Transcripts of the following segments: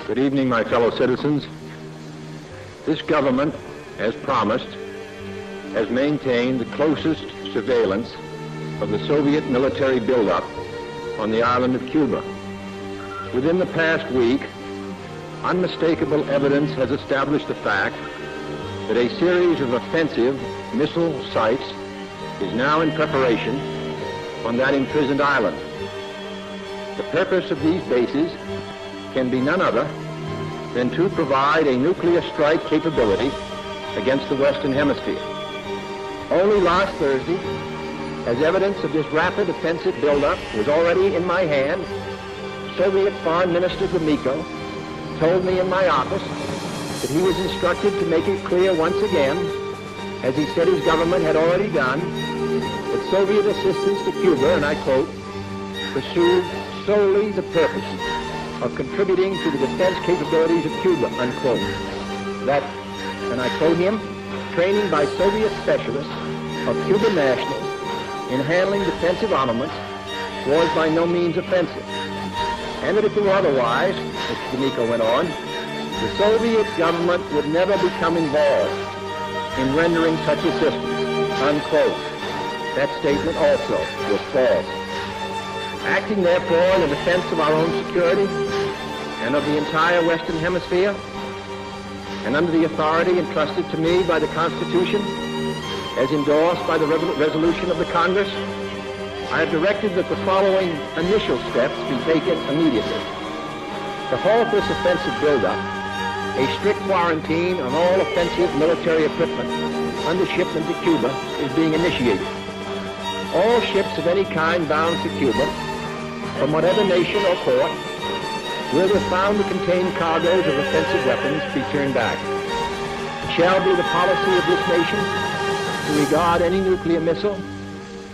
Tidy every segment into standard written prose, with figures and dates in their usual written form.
Good evening, my fellow citizens. This government, as promised, has maintained the closest surveillance of the Soviet military buildup on the island of Cuba. Within the past week, unmistakable evidence has established the fact that a series of offensive missile sites is now in preparation on that imprisoned island. The purpose of these bases can be none other than to provide a nuclear strike capability against the Western Hemisphere. Only last Thursday, as evidence of this rapid offensive buildup was already in my hand, Soviet Foreign Minister Gromyko told me in my office that he was instructed to make it clear once again, as he said his government had already done, that Soviet assistance to Cuba, and I quote, pursued solely the purpose of contributing to the defense capabilities of Cuba, unquote. That, and I quote him, training by Soviet specialists of Cuban nationals in handling defensive armaments was by no means offensive. And that if it were otherwise, Mr. Gromyko went on, the Soviet government would never become involved in rendering such assistance, unquote. That statement also was false. Acting therefore in the defense of our own security and of the entire Western Hemisphere, and under the authority entrusted to me by the Constitution, as endorsed by the resolution of the Congress, I have directed that the following initial steps be taken immediately. To halt this offensive buildup, a strict quarantine on all offensive military equipment under shipment to Cuba is being initiated. All ships of any kind bound for Cuba, from whatever nation or port, will, if found to contain cargoes of offensive weapons, be turned back. It shall be the policy of this nation to regard any nuclear missile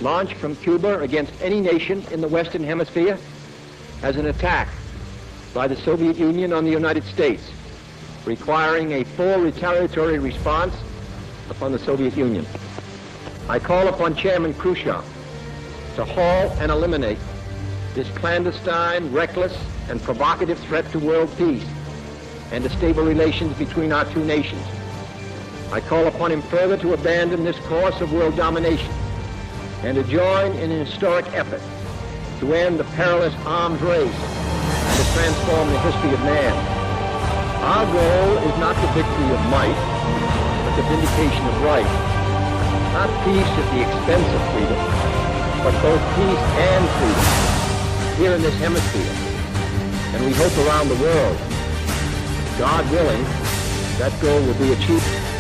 launched from Cuba against any nation in the Western Hemisphere as an attack by the Soviet Union on the United States, requiring a full retaliatory response upon the Soviet Union. I call upon Chairman Khrushchev to halt and eliminate this clandestine, reckless, and provocative threat to world peace and to stable relations between our two nations. I call upon him further to abandon this course of world domination and to join in an historic effort to end the perilous arms race and to transform the history of man. Our goal is not the victory of might, but the vindication of right. Not peace at the expense of freedom, but both peace and freedom here in this hemisphere, and we hope around the world. God willing, that goal will be achieved.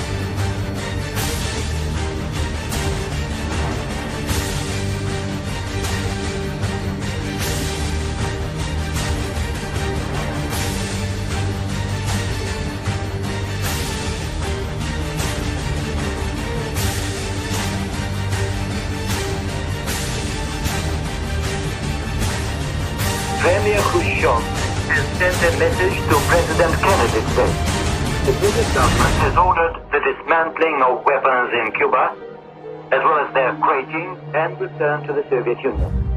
Premier Khrushchev has sent a message to President Kennedy today. The British government has ordered the dismantling of weapons in Cuba, as well as their crating and return to the Soviet Union.